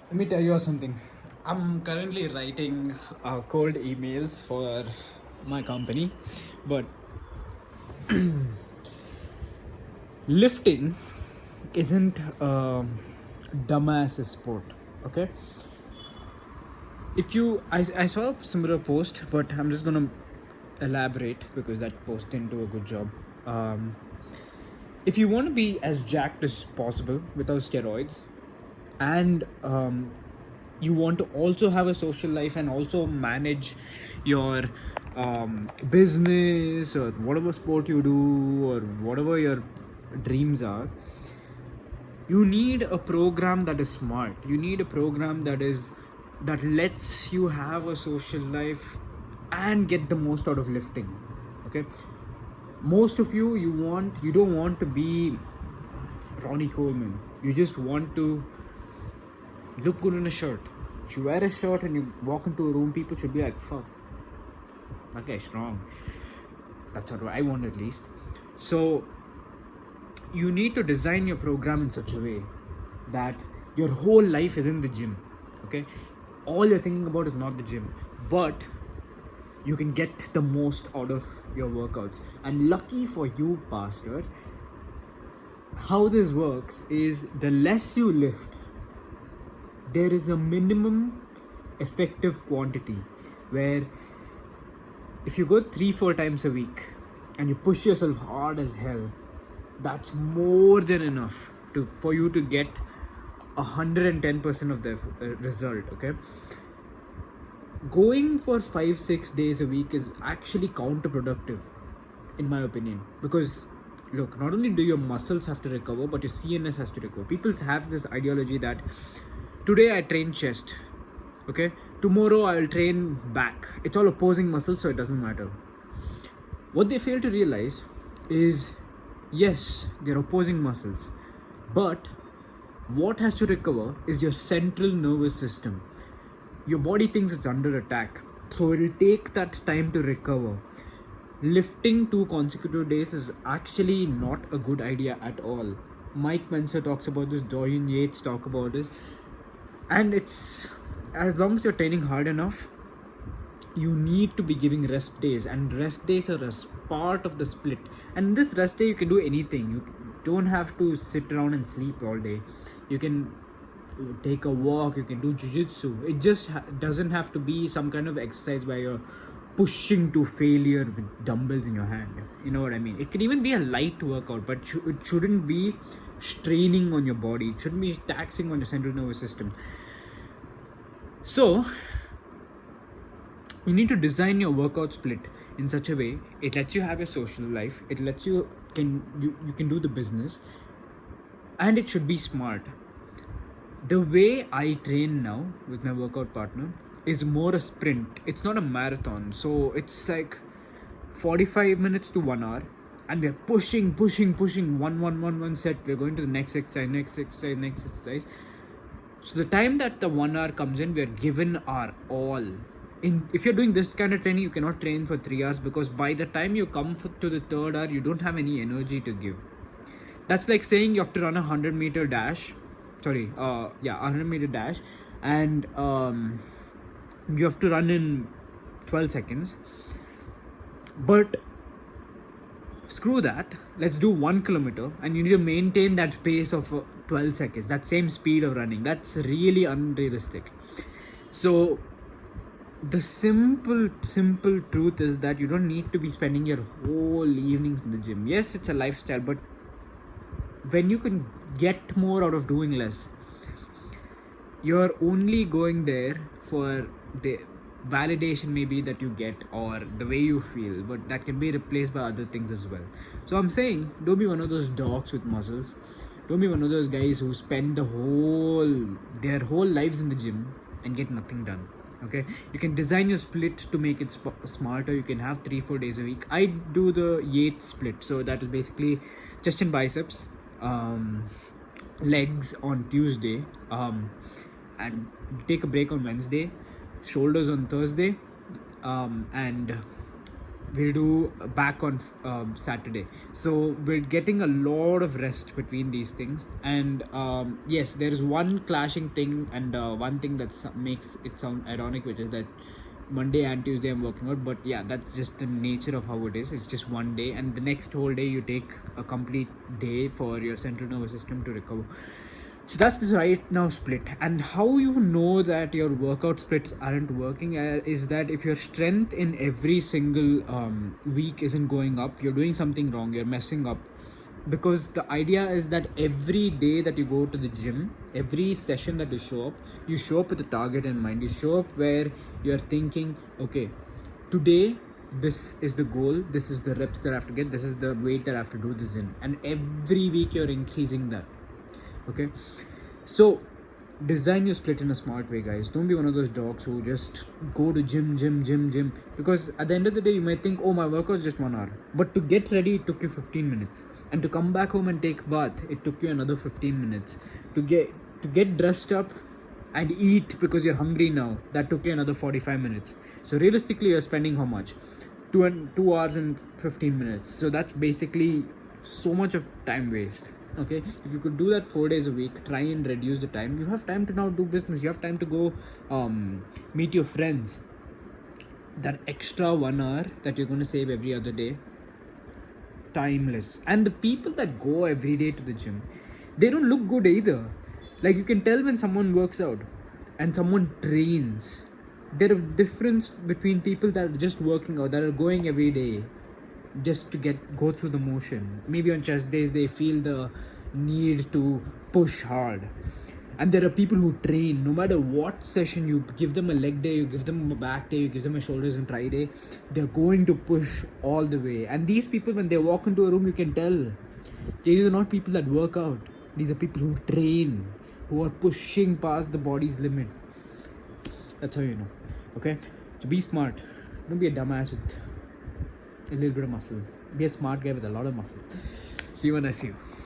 Let me tell you something. I'm currently writing cold emails for my company, but lifting isn't dumbass sport. Okay, if you, I saw a similar post, but I'm just gonna elaborate because that post didn't do a good job. Um, if you want to be as jacked as possible without steroids, and you want to also have a social life and also manage your business or whatever sport you do or whatever your dreams are, you need a program that is smart. You need a program that lets you have a social life and get the most out of lifting. Okay, most of you don't want to be Ronnie Coleman. You just want to look good in a shirt. If you wear a shirt and you walk into a room, people should be like, fuck, that guy's strong. That's what I want at least. So you need to design your program in such a way that your whole life is in the gym. Okay? All you're thinking about is not the gym, but you can get the most out of your workouts. And lucky for you, bastard, how this works is the less you lift, there is a minimum effective quantity where if you go 3-4 times a week and you push yourself hard as hell, that's more than enough for you to get 110% of the result. Okay, going for 5-6 days a week is actually counterproductive in my opinion, because look, not only do your muscles have to recover, but your CNS has to recover. People have this ideology that today I train chest, okay, tomorrow I'll train back. It's all opposing muscles, so it doesn't matter. What they fail to realize is, yes, they're opposing muscles, but what has to recover is your central nervous system. Your body thinks it's under attack, so it'll take that time to recover. Lifting 2 consecutive days is actually not a good idea at all. Mike Menser talks about this, Dorian Yates talk about this, and it's, as long as you're training hard enough, you need to be giving rest days, and rest days are a part of the split. And this rest day you can do anything. You don't have to sit around and sleep all day. You can take a walk, you can do jiu-jitsu. It just doesn't have to be some kind of exercise where you're pushing to failure with dumbbells in your hand. You know what I mean? It can even be a light workout, but it shouldn't be straining on your body. It shouldn't be taxing on your central nervous system. So you need to design your workout split in such a way it lets you have your social life, it lets you can do the business, and it should be smart. The way I train now with my workout partner is more a sprint. It's not a marathon. So it's like 45 minutes to 1 hour, and we're pushing, one set. We're going to the next exercise. So the time that the 1 hour comes in, we're given our all. If you're doing this kind of training, you cannot train for 3 hours, because by the time you come to the third hour, you don't have any energy to give. That's like saying you have to run a 100-meter dash. 100-meter dash, and you have to run in 12 seconds. But screw that, let's do 1 kilometer, and you need to maintain that pace of 12 seconds, that same speed of running. That's really unrealistic. So the simple truth is that you don't need to be spending your whole evenings in the gym. Yes, it's a lifestyle, but when you can get more out of doing less, you're only going there for the validation maybe that you get or the way you feel, but that can be replaced by other things as well. So I'm saying, don't be one of those dogs with muscles. Don't be one of those guys who spend their whole lives in the gym and get nothing done. Okay, you can design your split to make it smarter. You can have 3-4 days a week. I do the Yates split, so that is basically chest and biceps, legs on Tuesday, and take a break on Wednesday, shoulders on Thursday, and we'll do back on Saturday. So we're getting a lot of rest between these things. And yes, there is one clashing thing, and one thing that makes it sound ironic, which is that Monday and Tuesday I'm working out. But yeah, that's just the nature of how it is. It's just one day, and the next whole day you take a complete day for your central nervous system to recover. So that's this right now split. And how you know that your workout splits aren't working is that if your strength in every single week isn't going up, you're doing something wrong, you're messing up. Because the idea is that every day that you go to the gym, every session that you show up with a target in mind. You show up where you're thinking, okay, today this is the goal, this is the reps that I have to get, this is the weight that I have to do this in. And every week you're increasing that. Okay, so design your split in a smart way, guys. Don't be one of those dogs who just go to gym, because at the end of the day you might think, oh, my workout is just 1 hour, but to get ready it took you 15 minutes, and to come back home and take bath it took you another 15 minutes, to get dressed up and eat because you're hungry now, that took you another 45 minutes. So realistically you're spending how much? 2 hours and 15 minutes. So that's basically so much of time waste. Okay, if you could do that 4 days a week, try and reduce the time. You have time to now do business, you have time to go meet your friends. That extra 1 hour that you're going to save every other day, timeless. And the people that go every day to the gym, they don't look good either. Like, you can tell when someone works out and someone trains. There are difference between people that are just working out, that are going every day just to go through the motion. Maybe on chest days they feel the need to push hard, and there are people who train. No matter what session, you give them a leg day, you give them a back day, you give them a shoulders and tri day, they're going to push all the way. And these people, when they walk into a room, you can tell these are not people that work out. These are people who train, who are pushing past the body's limit. That's how you know. Okay, so be smart. Don't be a dumbass with a little bit of muscle. Be a smart guy with a lot of muscle. See you when I see you.